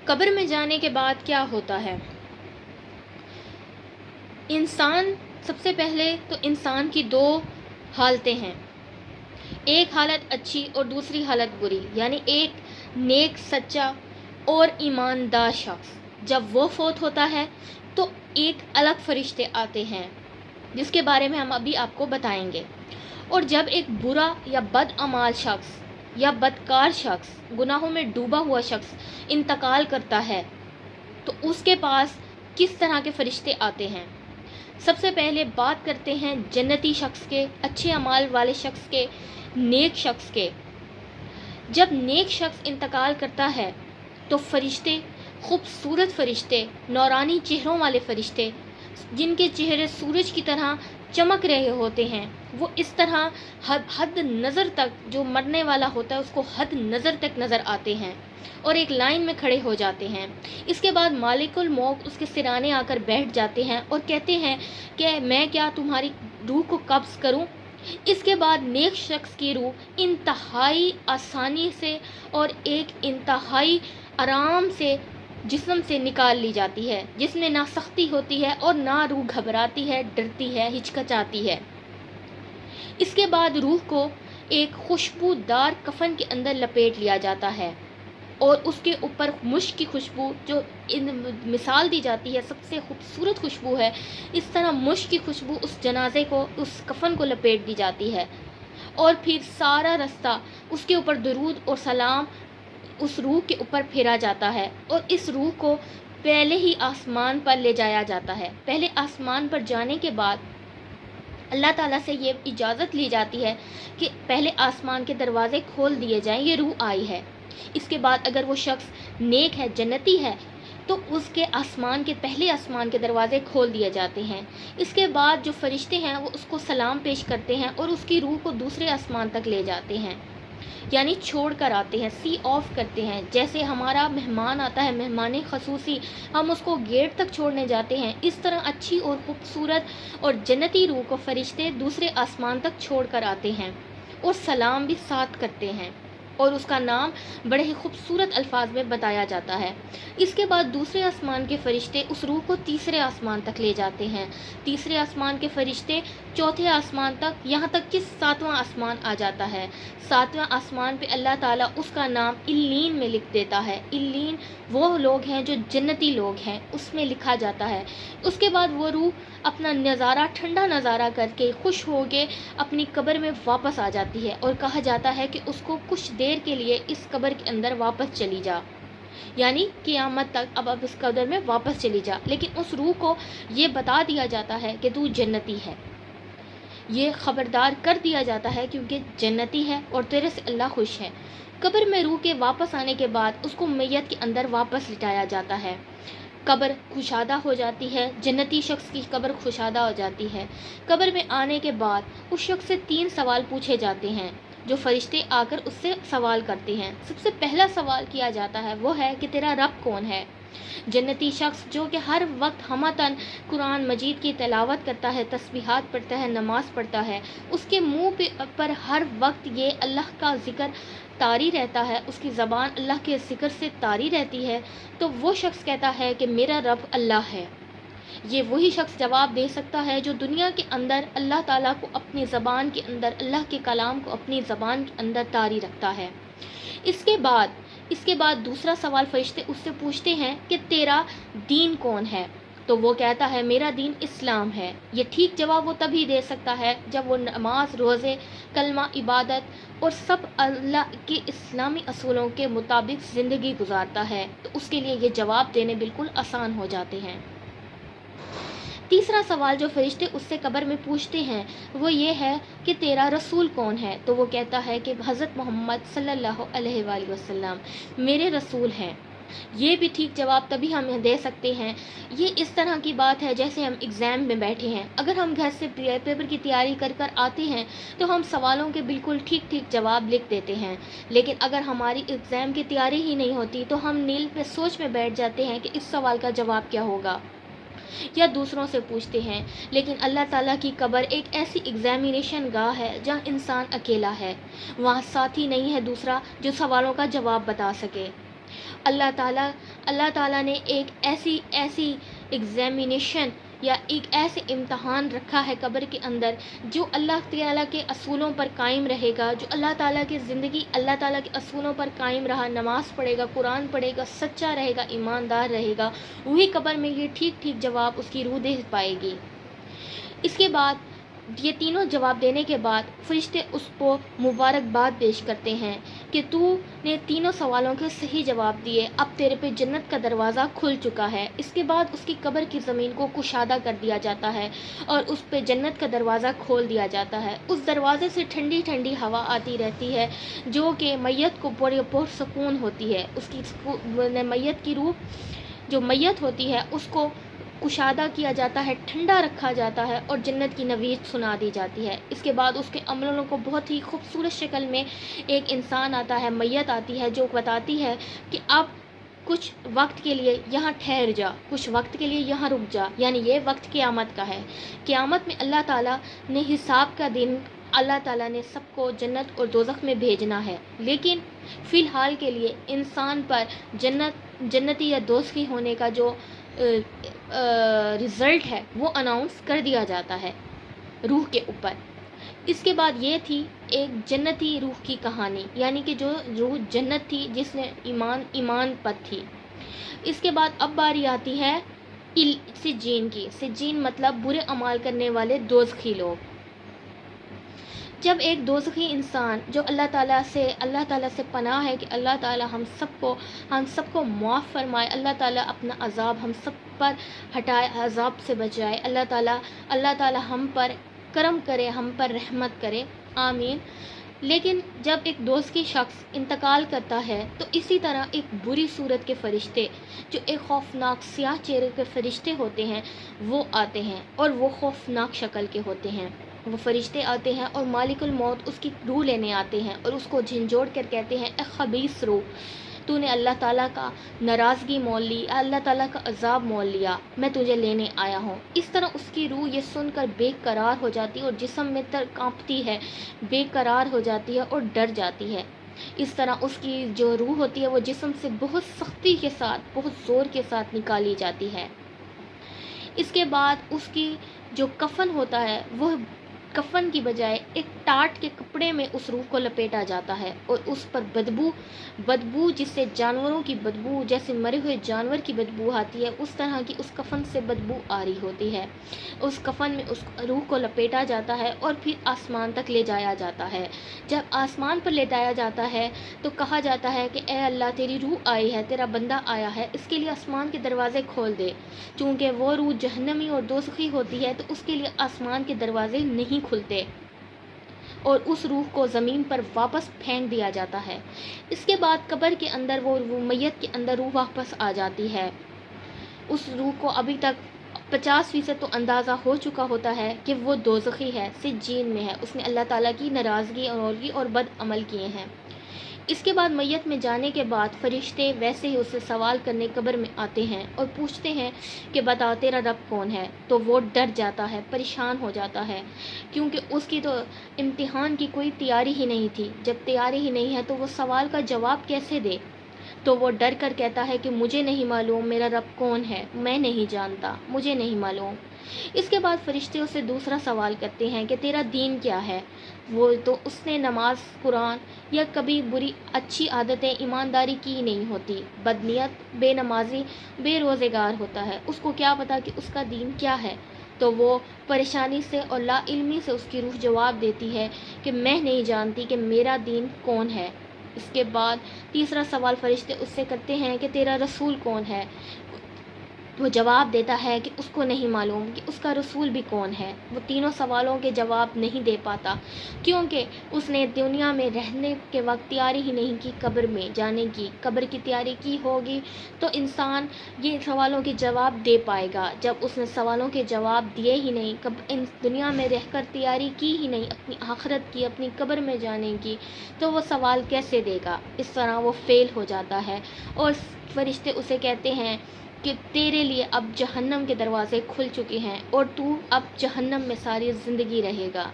قبر میں جانے کے بعد کیا ہوتا ہے؟ انسان سب سے پہلے تو انسان کی دو حالتیں ہیں، ایک حالت اچھی اور دوسری حالت بری، یعنی ایک نیک سچا اور ایماندار شخص جب وہ فوت ہوتا ہے تو ایک الگ فرشتے آتے ہیں جس کے بارے میں ہم ابھی آپ کو بتائیں گے، اور جب ایک برا یا بدعمال شخص یا بدکار شخص، گناہوں میں ڈوبا ہوا شخص انتقال کرتا ہے تو اس کے پاس کس طرح کے فرشتے آتے ہیں۔ سب سے پہلے بات کرتے ہیں جنتی شخص کے، اچھے اعمال والے شخص کے، نیک شخص کے۔ جب نیک شخص انتقال کرتا ہے تو فرشتے، خوبصورت فرشتے، نورانی چہروں والے فرشتے جن کے چہرے سورج کی طرح چمک رہے ہوتے ہیں، وہ اس طرح حد نظر تک، جو مرنے والا ہوتا ہے اس کو حد نظر تک نظر آتے ہیں اور ایک لائن میں کھڑے ہو جاتے ہیں۔ اس کے بعد مالک الموت اس کے سرانے آ کر بیٹھ جاتے ہیں اور کہتے ہیں کہ میں کیا تمہاری روح کو قبض کروں۔ اس کے بعد نیک شخص کی روح انتہائی آسانی سے اور ایک انتہائی آرام سے جسم سے نکال لی جاتی ہے، جس میں نہ سختی ہوتی ہے اور نہ روح گھبراتی ہے، ڈرتی ہے، ہچکچاتی ہے۔ اس کے بعد روح کو ایک خوشبودار کفن کے اندر لپیٹ لیا جاتا ہے اور اس کے اوپر مشک کی خوشبو، جو مثال دی جاتی ہے سب سے خوبصورت خوشبو ہے، اس طرح مشک کی خوشبو اس جنازے کو، اس کفن کو لپیٹ دی جاتی ہے، اور پھر سارا رستہ اس کے اوپر درود اور سلام اس روح کے اوپر پھیرا جاتا ہے، اور اس روح کو پہلے ہی آسمان پر لے جایا جاتا ہے۔ پہلے آسمان پر جانے کے بعد اللہ تعالیٰ سے یہ اجازت لی جاتی ہے کہ پہلے آسمان کے دروازے کھول دیے جائیں، یہ روح آئی ہے۔ اس کے بعد اگر وہ شخص نیک ہے، جنتی ہے، تو اس کے پہلے آسمان کے دروازے کھول دیے جاتے ہیں۔ اس کے بعد جو فرشتے ہیں وہ اس کو سلام پیش کرتے ہیں اور اس کی روح کو دوسرے آسمان تک لے جاتے ہیں، یعنی چھوڑ کر آتے ہیں، سی آف کرتے ہیں۔ جیسے ہمارا مہمان آتا ہے، مہمان خصوصی، ہم اس کو گیٹ تک چھوڑنے جاتے ہیں، اس طرح اچھی اور خوبصورت اور جنتی روح کو فرشتے دوسرے آسمان تک چھوڑ کر آتے ہیں اور سلام بھی ساتھ کرتے ہیں، اور اس کا نام بڑے ہی خوبصورت الفاظ میں بتایا جاتا ہے۔ اس کے بعد دوسرے آسمان کے فرشتے اس روح کو تیسرے آسمان تک لے جاتے ہیں، تیسرے آسمان کے فرشتے چوتھے آسمان تک، یہاں تک کہ ساتواں آسمان آ جاتا ہے۔ ساتواں آسمان پہ اللہ تعالیٰ اس کا نام الین میں لکھ دیتا ہے۔ الین وہ لوگ ہیں جو جنتی لوگ ہیں، اس میں لکھا جاتا ہے۔ اس کے بعد وہ روح اپنا نظارہ، ٹھنڈا نظارہ کر کے خوش ہو کے اپنی قبر میں واپس آ جاتی ہے، اور کہا جاتا ہے کہ اس کو کچھ دیر کے لیے اس قبر کے اندر واپس چلی جا، یعنی قیامت تک اب اس قبر میں واپس چلی جا۔ لیکن اس روح کو یہ بتا دیا جاتا ہے کہ تو جنتی ہے، یہ خبردار کر دیا جاتا ہے کیونکہ جنتی ہے اور تیرے سے اللہ خوش ہے۔ قبر میں روح کے واپس آنے کے بعد اس کو میت کے اندر واپس لٹایا جاتا ہے، قبر کشادہ ہو جاتی ہے، جنتی شخص کی قبر کشادہ ہو جاتی ہے۔ قبر میں آنے کے بعد اس شخص سے 3 سوال پوچھے جاتے ہیں جو فرشتے آ کر اس سے سوال کرتے ہیں۔ سب سے پہلا سوال کیا جاتا ہے وہ ہے کہ تیرا رب کون ہے؟ جنتی شخص جو کہ ہر وقت ہمتاً قرآن مجید کی تلاوت کرتا ہے، تسبیحات پڑھتا ہے، نماز پڑھتا ہے، اس کے منہ پر ہر وقت یہ اللہ کا ذکر طاری رہتا ہے، اس کی زبان اللہ کے ذکر سے طاری رہتی ہے، تو وہ شخص کہتا ہے کہ میرا رب اللہ ہے۔ یہ وہی شخص جواب دے سکتا ہے جو دنیا کے اندر اللہ تعالیٰ کو اپنی زبان کے اندر، اللہ کے کلام کو اپنی زبان کے اندر طاری رکھتا ہے۔ اس کے بعد دوسرا سوال فرشتے اس سے پوچھتے ہیں کہ تیرا دین کون ہے؟ تو وہ کہتا ہے میرا دین اسلام ہے۔ یہ ٹھیک جواب وہ تبھی دے سکتا ہے جب وہ نماز، روزے، کلمہ، عبادت اور سب اللہ کے اسلامی اصولوں کے مطابق زندگی گزارتا ہے، تو اس کے لیے یہ جواب دینے بالکل آسان ہو جاتے ہیں۔ تیسرا سوال جو فرشتے اس سے قبر میں پوچھتے ہیں وہ یہ ہے کہ تیرا رسول کون ہے؟ تو وہ کہتا ہے کہ حضرت محمد صلی اللہ علیہ وآلہ وسلم میرے رسول ہیں۔ یہ بھی ٹھیک جواب تبھی ہم دے سکتے ہیں۔ یہ اس طرح کی بات ہے جیسے ہم ایگزام میں بیٹھے ہیں، اگر ہم گھر سے پیپر کی تیاری کر آتے ہیں تو ہم سوالوں کے بالکل ٹھیک جواب لکھ دیتے ہیں، لیکن اگر ہماری ایگزام کی تیاری ہی نہیں ہوتی تو ہم نیل پہ سوچ میں بیٹھ جاتے ہیں کہ اس سوال کا جواب کیا ہوگا، یا دوسروں سے پوچھتے ہیں۔ لیکن اللہ تعالیٰ کی قبر ایک ایسی ایگزامینیشن گاہ ہے جہاں انسان اکیلا ہے، وہاں ساتھی نہیں ہے دوسرا جو سوالوں کا جواب بتا سکے۔ اللہ تعالیٰ نے ایک ایسی ایگزامینیشن یا ایک ایسے امتحان رکھا ہے قبر کے اندر جو اللہ تعالیٰ کے اصولوں پر قائم رہے گا، جو اللہ تعالیٰ کی زندگی اللہ تعالیٰ کے اصولوں پر قائم رہا، نماز پڑھے گا، قرآن پڑھے گا، سچا رہے گا، ایماندار رہے گا، وہی قبر میں یہ ٹھیک جواب اس کی روح دے پائے گی۔ اس کے بعد یہ تینوں جواب دینے کے بعد فرشتے اس کو مبارکباد پیش کرتے ہیں کہ تو نے تینوں سوالوں کے صحیح جواب دیے، اب تیرے پہ جنت کا دروازہ کھل چکا ہے۔ اس کے بعد اس کی قبر کی زمین کو کشادہ کر دیا جاتا ہے اور اس پہ جنت کا دروازہ کھول دیا جاتا ہے۔ اس دروازے سے ٹھنڈی ٹھنڈی ہوا آتی رہتی ہے جو کہ میت کو پرسکون ہوتی ہے۔ اس کی میت کی روح جو میت ہوتی ہے اس کو کشادہ کیا جاتا ہے، ٹھنڈا رکھا جاتا ہے اور جنت کی نوید سنا دی جاتی ہے۔ اس کے بعد اس کے عملوں کو بہت ہی خوبصورت شکل میں ایک انسان آتا ہے، میت آتی ہے جو بتاتی ہے کہ اب کچھ وقت کے لیے یہاں ٹھہر جا، کچھ وقت کے لیے یہاں رک جا، یعنی یہ وقت قیامت کا ہے۔ قیامت میں اللہ تعالیٰ نے حساب کا دن اللہ تعالیٰ نے سب کو جنت اور دوزخ میں بھیجنا ہے، لیکن فی الحال کے لیے انسان پر جنتی یا دوزخی ہونے کا جو رزلٹ ہے وہ اناؤنس کر دیا جاتا ہے روح کے اوپر۔ اس کے بعد یہ تھی ایک جنتی روح کی کہانی، یعنی کہ جو روح جنت تھی جس نے ایمان پر تھی۔ اس کے بعد اب باری آتی ہے سجین کی۔ سجین مطلب برے اعمال کرنے والے دوزخی لوگ۔ جب ایک دوزخی انسان جو اللہ تعالیٰ سے پناہ ہے کہ اللہ تعالیٰ ہم سب کو معاف فرمائے، اللہ تعالیٰ اپنا عذاب ہم سب پر ہٹائے، عذاب سے بچائے، اللہ تعالیٰ ہم پر کرم کرے، ہم پر رحمت کرے، آمین۔ لیکن جب ایک دوزخی شخص انتقال کرتا ہے تو اسی طرح ایک بری صورت کے فرشتے جو ایک خوفناک سیاہ چہرے کے فرشتے ہوتے ہیں وہ آتے ہیں اور وہ خوفناک شکل کے ہوتے ہیں۔ وہ فرشتے آتے ہیں اور مالک الموت اس کی روح لینے آتے ہیں اور اس کو جھنجھوڑ کر کہتے ہیں، اے خبیث روح، تو نے اللہ تعالیٰ کا ناراضگی مول لی، اللہ تعالیٰ کا عذاب مول لیا، میں تجھے لینے آیا ہوں۔ اس طرح اس کی روح یہ سن کر بے قرار ہو جاتی ہے اور جسم میں کانپتی ہے، بے قرار ہو جاتی ہے اور ڈر جاتی ہے۔ اس طرح اس کی جو روح ہوتی ہے وہ جسم سے بہت سختی کے ساتھ، بہت زور کے ساتھ نکالی جاتی ہے۔ اس کے بعد اس کی جو کفن ہوتا ہے وہ کفن کی بجائے ایک ٹاٹ کے کپڑے میں اس روح کو لپیٹا جاتا ہے اور اس پر بدبو جس سے جانوروں کی بدبو، جیسے مرے ہوئے جانور کی بدبو آتی ہے، اس طرح کی اس کفن سے بدبو آ رہی ہوتی ہے۔ اس کفن میں اس روح کو لپیٹا جاتا ہے اور پھر آسمان تک لے جایا جاتا ہے۔ جب آسمان پر لے جایا جاتا ہے تو کہا جاتا ہے کہ اے اللہ، تیری روح آئی ہے، تیرا بندہ آیا ہے، اس کے لیے آسمان کے دروازے کھول دے۔ چونکہ وہ روح جہنمی اور دوزخی ہوتی ہے تو اس کے لیے آسمان کے دروازے نہیں کھلتے اور اس روح کو زمین پر واپس پھینک دیا جاتا ہے۔ اس کے بعد قبر کے اندر وہ میت کے اندر روح واپس آ جاتی ہے۔ اس روح کو ابھی تک 50% تو اندازہ ہو چکا ہوتا ہے کہ وہ دوزخی ہے، سجین میں ہے، اس نے اللہ تعالیٰ کی ناراضگی اور بد عمل کیے ہیں۔ اس کے بعد میت میں جانے کے بعد فرشتے ویسے ہی اسے سوال کرنے قبر میں آتے ہیں اور پوچھتے ہیں کہ بتا تیرا رب کون ہے؟ تو وہ ڈر جاتا ہے، پریشان ہو جاتا ہے، کیونکہ اس کی تو امتحان کی کوئی تیاری ہی نہیں تھی۔ جب تیاری ہی نہیں ہے تو وہ سوال کا جواب کیسے دے؟ تو وہ ڈر کر کہتا ہے کہ مجھے نہیں معلوم میرا رب کون ہے، میں نہیں جانتا، مجھے نہیں معلوم۔ اس کے بعد فرشتے اسے دوسرا سوال کرتے ہیں کہ تیرا دین کیا ہے؟ وہ تو اس نے نماز، قرآن یا کبھی بری اچھی عادتیں، ایمانداری کی نہیں ہوتی، بدنیت، بے نمازی، بے روزگار ہوتا ہے، اس کو کیا پتا کہ اس کا دین کیا ہے؟ تو وہ پریشانی سے اور لا علمی سے اس کی روح جواب دیتی ہے کہ میں نہیں جانتی کہ میرا دین کون ہے۔ اس کے بعد تیسرا سوال فرشتے اس سے کرتے ہیں کہ تیرا رسول کون ہے؟ وہ جواب دیتا ہے کہ اس کو نہیں معلوم کہ اس کا رسول بھی کون ہے۔ وہ تینوں سوالوں کے جواب نہیں دے پاتا کیونکہ اس نے دنیا میں رہنے کے وقت تیاری ہی نہیں کی قبر میں جانے کی۔ قبر کی تیاری کی ہوگی تو انسان یہ سوالوں کے جواب دے پائے گا۔ جب اس نے سوالوں کے جواب دیے ہی نہیں، دنیا میں رہ کر تیاری کی ہی نہیں اپنی آخرت کی، اپنی قبر میں جانے کی، تو وہ سوال کیسے دے گا؟ اس طرح وہ فیل ہو جاتا ہے اور فرشتے اسے کہتے ہیں کہ تیرے لیے اب جہنم کے دروازے کھل چکے ہیں اور تو اب جہنم میں ساری زندگی رہے گا۔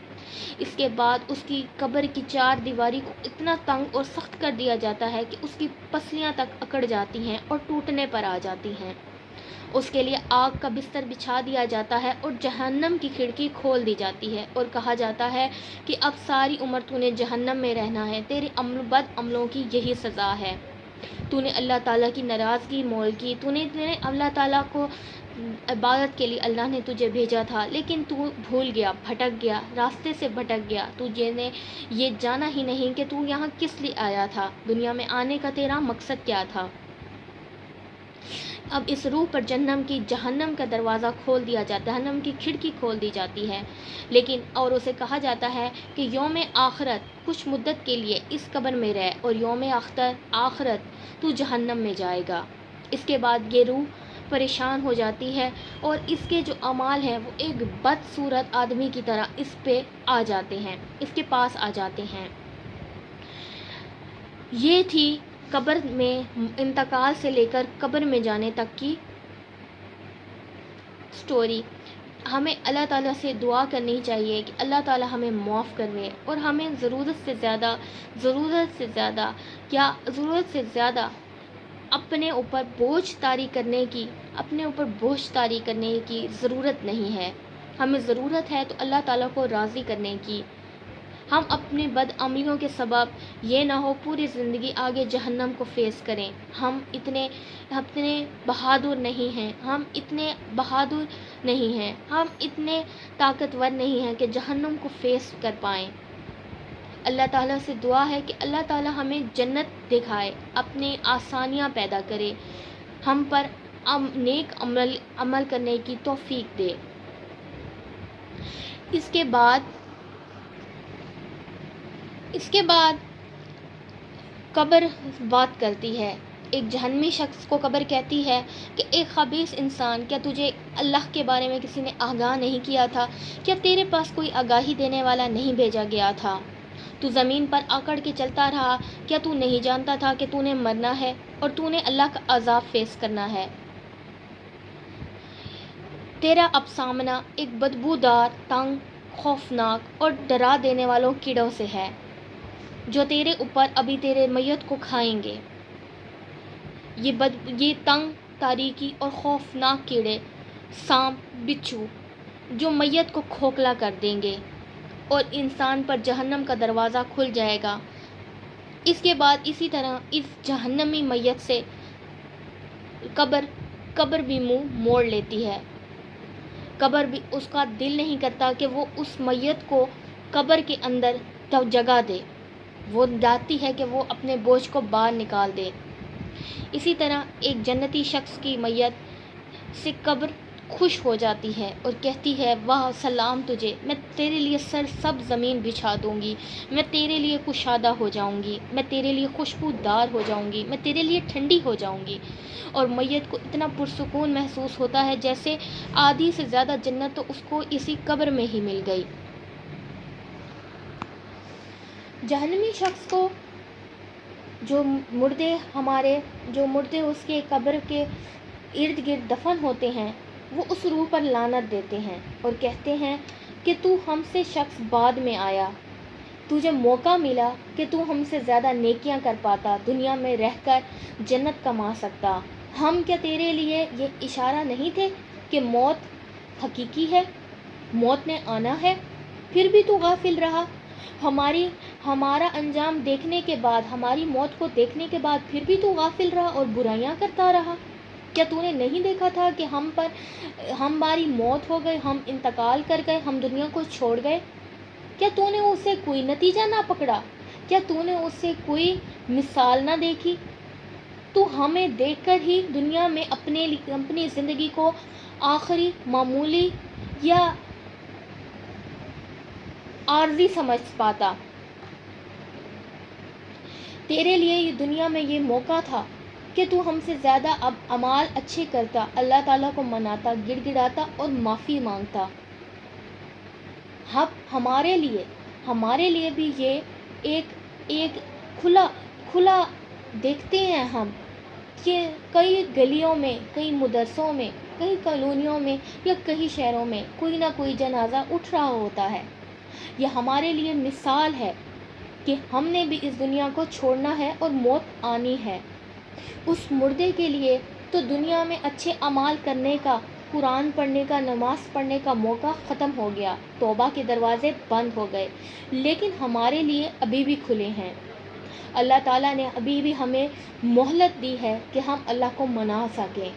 اس کے بعد اس کی قبر کی چار دیواری کو اتنا تنگ اور سخت کر دیا جاتا ہے کہ اس کی پسلیاں تک اکڑ جاتی ہیں اور ٹوٹنے پر آ جاتی ہیں۔ اس کے لیے آگ کا بستر بچھا دیا جاتا ہے اور جہنم کی کھڑکی کھول دی جاتی ہے اور کہا جاتا ہے کہ اب ساری عمر تو نے جہنم میں رہنا ہے، تیرے بد عملوں کی یہی سزا ہے۔ تو نے اللہ تعالیٰ کی ناراضگی مول کی، تو نے اللہ تعالیٰ کو عبادت کے لیے اللہ نے تجھے بھیجا تھا، لیکن تو بھول گیا، بھٹک گیا، راستے سے بھٹک گیا۔ تجھے نے یہ جانا ہی نہیں کہ تو یہاں کس لیے آیا تھا، دنیا میں آنے کا تیرا مقصد کیا تھا۔ اب اس روح پر جہنم کا دروازہ کھول دیا جاتا ہے، جہنم کی کھڑکی کھول دی جاتی ہے، لیکن اور اسے کہا جاتا ہے کہ یوم آخرت کچھ مدت کے لیے اس قبر میں رہ اور یوم آخرت تو جہنم میں جائے گا۔ اس کے بعد یہ روح پریشان ہو جاتی ہے اور اس کے جو اعمال ہیں وہ ایک بدصورت آدمی کی طرح اس پہ آ جاتے ہیں، اس کے پاس آ جاتے ہیں۔ یہ تھی قبر میں انتقال سے لے کر قبر میں جانے تک کی سٹوری۔ ہمیں اللہ تعالیٰ سے دعا کرنی چاہیے کہ اللہ تعالیٰ ہمیں معاف کرے اور ہمیں ضرورت سے زیادہ اپنے اوپر بوجھ طاری کرنے کی ضرورت نہیں ہے۔ ہمیں ضرورت ہے تو اللہ تعالیٰ کو راضی کرنے کی۔ ہم اپنے بد عملیوں کے سبب یہ نہ ہو پوری زندگی آگے جہنم کو فیس کریں۔ ہم اتنے بہادر نہیں ہیں، ہم اتنے طاقتور نہیں ہیں کہ جہنم کو فیس کر پائیں۔ اللہ تعالیٰ سے دعا ہے کہ اللہ تعالیٰ ہمیں جنت دکھائے، اپنے آسانیاں پیدا کرے، ہم پر نیک عمل کرنے کی توفیق دے۔ اس کے بعد قبر بات کرتی ہے۔ ایک جہنمی شخص کو قبر کہتی ہے کہ اے خبیث انسان، کیا تجھے اللہ کے بارے میں کسی نے آگاہ نہیں کیا تھا؟ کیا تیرے پاس کوئی آگاہی دینے والا نہیں بھیجا گیا تھا؟ تو زمین پر آکڑ کے چلتا رہا، کیا تو نہیں جانتا تھا کہ تو نے مرنا ہے اور تو نے اللہ کا عذاب فیس کرنا ہے؟ تیرا اب سامنا ایک بدبودار، تنگ، خوفناک اور ڈرا دینے والوں کیڑوں سے ہے جو تیرے اوپر ابھی تیرے میت کو کھائیں گے۔ یہ تنگ، تاریکی اور خوفناک کیڑے، سانپ، بچھو جو میت کو کھوکھلا کر دیں گے اور انسان پر جہنم کا دروازہ کھل جائے گا۔ اس کے بعد اسی طرح اس جہنمی میت سے قبر بھی منہ موڑ لیتی ہے۔ قبر بھی اس کا دل نہیں کرتا کہ وہ اس میت کو قبر کے اندر جگہ دے، وہ چاہتی ہے کہ وہ اپنے بوجھ کو باہر نکال دے۔ اسی طرح ایک جنتی شخص کی میت سے قبر خوش ہو جاتی ہے اور کہتی ہے واہ سلام تجھے، میں تیرے لیے سب زمین بچھا دوں گی، میں تیرے لیے کشادہ ہو جاؤں گی، میں تیرے لیے خوشبودار ہو جاؤں گی، میں تیرے لیے ٹھنڈی ہو جاؤں گی۔ اور میت کو اتنا پرسکون محسوس ہوتا ہے جیسے آدھی سے زیادہ جنت تو اس کو اسی قبر میں ہی مل گئی۔ جہنمی شخص کو جو مردے اس کے قبر کے ارد گرد دفن ہوتے ہیں وہ اس روح پر لعنت دیتے ہیں اور کہتے ہیں کہ تو ہم سے شخص بعد میں آیا، تجھے موقع ملا کہ تو ہم سے زیادہ نیکیاں کر پاتا، دنیا میں رہ کر جنت کما سکتا۔ ہم کیا تیرے لیے یہ اشارہ نہیں تھے کہ موت حقیقی ہے، موت نے آنا ہے؟ پھر بھی تو غافل رہا۔ ہمارا انجام دیکھنے کے بعد، ہماری موت کو دیکھنے کے بعد پھر بھی تو غافل رہا اور برائیاں کرتا رہا۔ کیا تو نے نہیں دیکھا تھا کہ ہماری موت ہو گئی، ہم انتقال کر گئے، ہم دنیا کو چھوڑ گئے؟ کیا تو نے اسے کوئی نتیجہ نہ پکڑا؟ کیا تو نے اس سے کوئی مثال نہ دیکھی؟ تو ہمیں دیکھ کر ہی دنیا میں اپنی زندگی کو آخری، معمولی یا عارضی سمجھ پاتا۔ تیرے لیے یہ دنیا میں یہ موقع تھا کہ تو ہم سے زیادہ اب اعمال اچھے کرتا، اللہ تعالیٰ کو مناتا، گڑ گڑاتا اور معافی مانگتا۔ ہمارے لیے بھی یہ ایک کھلا دیکھتے ہیں ہم کہ کئی گلیوں میں، کئی مدرسوں میں، کئی کالونیوں میں یا کئی شہروں میں کوئی نہ کوئی جنازہ اٹھ رہا ہوتا ہے۔ یہ ہمارے لیے مثال ہے کہ ہم نے بھی اس دنیا کو چھوڑنا ہے اور موت آنی ہے۔ اس مردے کے لیے تو دنیا میں اچھے اعمال کرنے کا، قرآن پڑھنے کا، نماز پڑھنے کا موقع ختم ہو گیا، توبہ کے دروازے بند ہو گئے، لیکن ہمارے لیے ابھی بھی کھلے ہیں۔ اللہ تعالیٰ نے ابھی بھی ہمیں مہلت دی ہے کہ ہم اللہ کو منا سکیں۔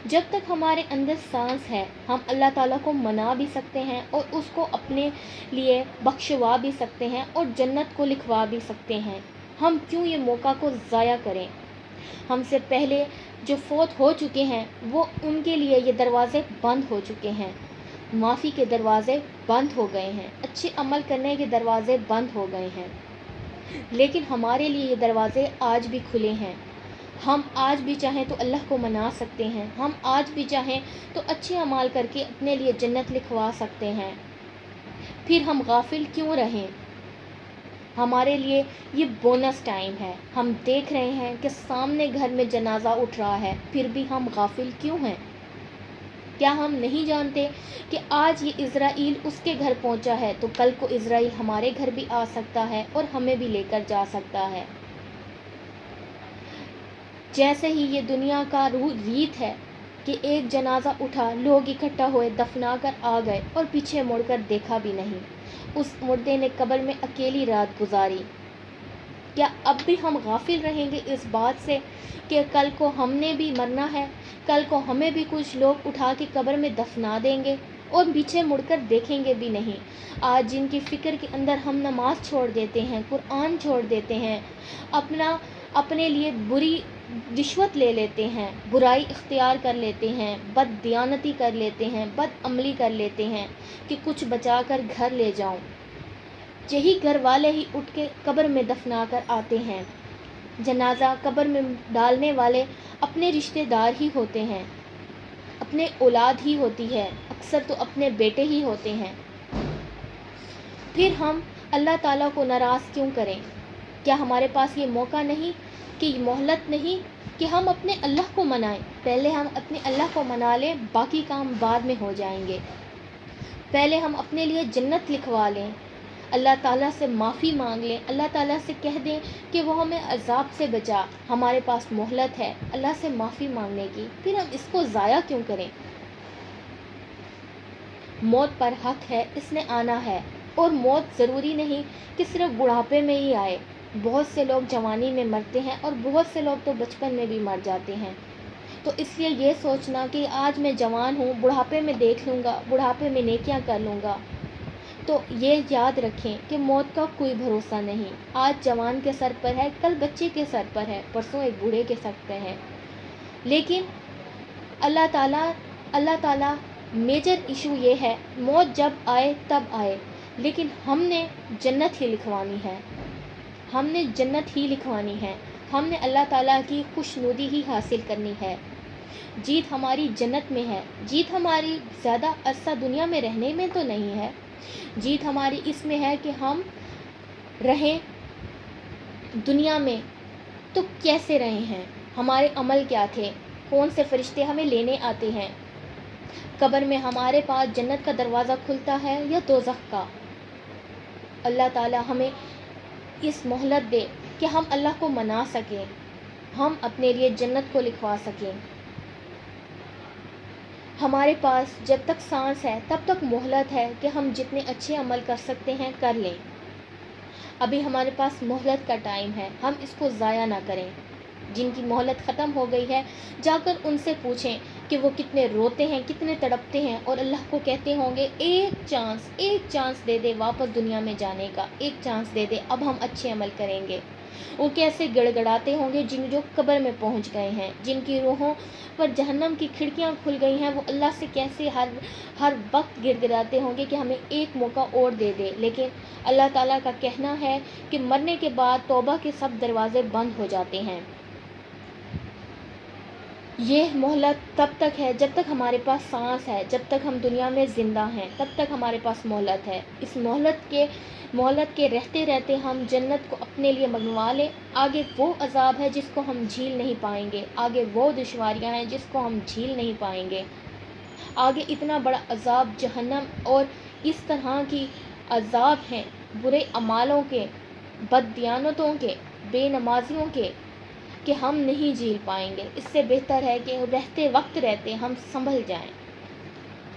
جب تک ہمارے اندر سانس ہے ہم اللہ تعالیٰ کو منا بھی سکتے ہیں اور اس کو اپنے لیے بخشوا بھی سکتے ہیں اور جنت کو لکھوا بھی سکتے ہیں۔ ہم کیوں یہ موقع کو ضائع کریں؟ ہم سے پہلے جو فوت ہو چکے ہیں وہ ان کے لیے یہ دروازے بند ہو چکے ہیں، معافی کے دروازے بند ہو گئے ہیں، اچھے عمل کرنے کے دروازے بند ہو گئے ہیں، لیکن ہمارے لیے یہ دروازے آج بھی کھلے ہیں۔ ہم آج بھی چاہیں تو اللہ کو منا سکتے ہیں، ہم آج بھی چاہیں تو اچھے اعمال کر کے اپنے لیے جنت لکھوا سکتے ہیں۔ پھر ہم غافل کیوں رہیں؟ ہمارے لیے یہ بونس ٹائم ہے۔ ہم دیکھ رہے ہیں کہ سامنے گھر میں جنازہ اٹھ رہا ہے، پھر بھی ہم غافل کیوں ہیں؟ کیا ہم نہیں جانتے کہ آج یہ عزرائیل اس کے گھر پہنچا ہے تو کل کو عزرائیل ہمارے گھر بھی آ سکتا ہے اور ہمیں بھی لے کر جا سکتا ہے؟ جیسے ہی یہ دنیا کا ریت ہے کہ ایک جنازہ اٹھا، لوگ اکٹھا ہوئے، دفنا کر آ گئے اور پیچھے مڑ کر دیکھا بھی نہیں، اس مردے نے قبر میں اکیلی رات گزاری۔ کیا اب بھی ہم غافل رہیں گے اس بات سے کہ کل کو ہم نے بھی مرنا ہے، کل کو ہمیں بھی کچھ لوگ اٹھا کے قبر میں دفنا دیں گے اور پیچھے مڑ کر دیکھیں گے بھی نہیں؟ آج جن کی فکر کے اندر ہم نماز چھوڑ دیتے ہیں، قرآن چھوڑ دیتے ہیں، اپنے لیے بری رشوت لے لیتے ہیں، برائی اختیار کر لیتے ہیں، بد دیانتی کر لیتے ہیں، بد عملی کر لیتے ہیں کہ کچھ بچا کر گھر لے جاؤں، یہی گھر والے ہی اٹھ کے قبر میں دفنا کر آتے ہیں۔ جنازہ قبر میں ڈالنے والے اپنے رشتہ دار ہی ہوتے ہیں، اپنے اولاد ہی ہوتی ہے، اکثر تو اپنے بیٹے ہی ہوتے ہیں۔ پھر ہم اللہ تعالیٰ کو ناراض کیوں کریں؟ کیا ہمارے پاس یہ موقع نہیں، کہ مہلت نہیں کہ ہم اپنے اللہ کو منائیں؟ پہلے ہم اپنے اللہ کو منا لیں، باقی کام بعد میں ہو جائیں گے۔ پہلے ہم اپنے لیے جنت لکھوا لیں، اللہ تعالیٰ سے معافی مانگ لیں، اللہ تعالیٰ سے کہہ دیں کہ وہ ہمیں عذاب سے بچا، ہمارے پاس مہلت ہے اللہ سے معافی مانگنے کی، پھر ہم اس کو ضائع کیوں کریں؟ موت پر حق ہے، اس نے آنا ہے، اور موت ضروری نہیں کہ صرف بڑھاپے میں ہی آئے، بہت سے لوگ جوانی میں مرتے ہیں اور بہت سے لوگ تو بچپن میں بھی مر جاتے ہیں۔ تو اس لیے یہ سوچنا کہ آج میں جوان ہوں، بڑھاپے میں دیکھ لوں گا، بڑھاپے میں نیکیاں کر لوں گا، تو یہ یاد رکھیں کہ موت کا کوئی بھروسہ نہیں۔ آج جوان کے سر پر ہے، کل بچے کے سر پر ہے، پرسوں ایک بوڑھے کے سر پر ہے، لیکن اللہ تعالیٰ میجر ایشو یہ ہے، موت جب آئے تب آئے، لیکن ہم نے جنت ہی لکھوانی ہے، ہم نے جنت ہی لکھوانی ہے، ہم نے اللہ تعالیٰ کی خوشنودی ہی حاصل کرنی ہے۔ جیت ہماری جنت میں ہے، جیت ہماری زیادہ عرصہ دنیا میں رہنے میں تو نہیں ہے، جیت ہماری اس میں ہے کہ ہم رہیں دنیا میں تو کیسے رہے ہیں، ہمارے عمل کیا تھے، کون سے فرشتے ہمیں لینے آتے ہیں، قبر میں ہمارے پاس جنت کا دروازہ کھلتا ہے یا دوزخ کا۔ اللہ تعالیٰ ہمیں اس مہلت دے کہ ہم اللہ کو منا سکیں، ہم اپنے لیے جنت کو لکھوا سکیں۔ ہمارے پاس جب تک سانس ہے تب تک مہلت ہے کہ ہم جتنے اچھے عمل کر سکتے ہیں کر لیں۔ ابھی ہمارے پاس مہلت کا ٹائم ہے، ہم اس کو ضائع نہ کریں۔ جن کی مہلت ختم ہو گئی ہے جا کر ان سے پوچھیں کہ وہ کتنے روتے ہیں، کتنے تڑپتے ہیں اور اللہ کو کہتے ہوں گے ایک چانس دے دے واپس دنیا میں جانے کا، ایک چانس دے دے، اب ہم اچھے عمل کریں گے۔ وہ کیسے گڑ گڑاتے ہوں گے جو قبر میں پہنچ گئے ہیں، جن کی روحوں پر جہنم کی کھڑکیاں کھل گئی ہیں، وہ اللہ سے کیسے ہر وقت گڑ گڑاتے ہوں گے کہ ہمیں ایک موقع اور دے دے، لیکن اللہ تعالیٰ کا کہنا ہے کہ مرنے کے بعد توبہ کے سب دروازے بند ہو جاتے ہیں۔ یہ مہلت تب تک ہے جب تک ہمارے پاس سانس ہے، جب تک ہم دنیا میں زندہ ہیں تب تک ہمارے پاس مہلت ہے۔ اس مہلت کے رہتے رہتے ہم جنت کو اپنے لیے منگوا لیں۔ آگے وہ عذاب ہے جس کو ہم جھیل نہیں پائیں گے، آگے وہ دشواریاں ہیں جس کو ہم جھیل نہیں پائیں گے، آگے اتنا بڑا عذاب جہنم اور اس طرح کی عذاب ہیں برے اعمالوں کے، بددیانتوں کے، بے نمازیوں کے، کہ ہم نہیں جھیل پائیں گے۔ اس سے بہتر ہے کہ رہتے وقت رہتے ہم سنبھل جائیں۔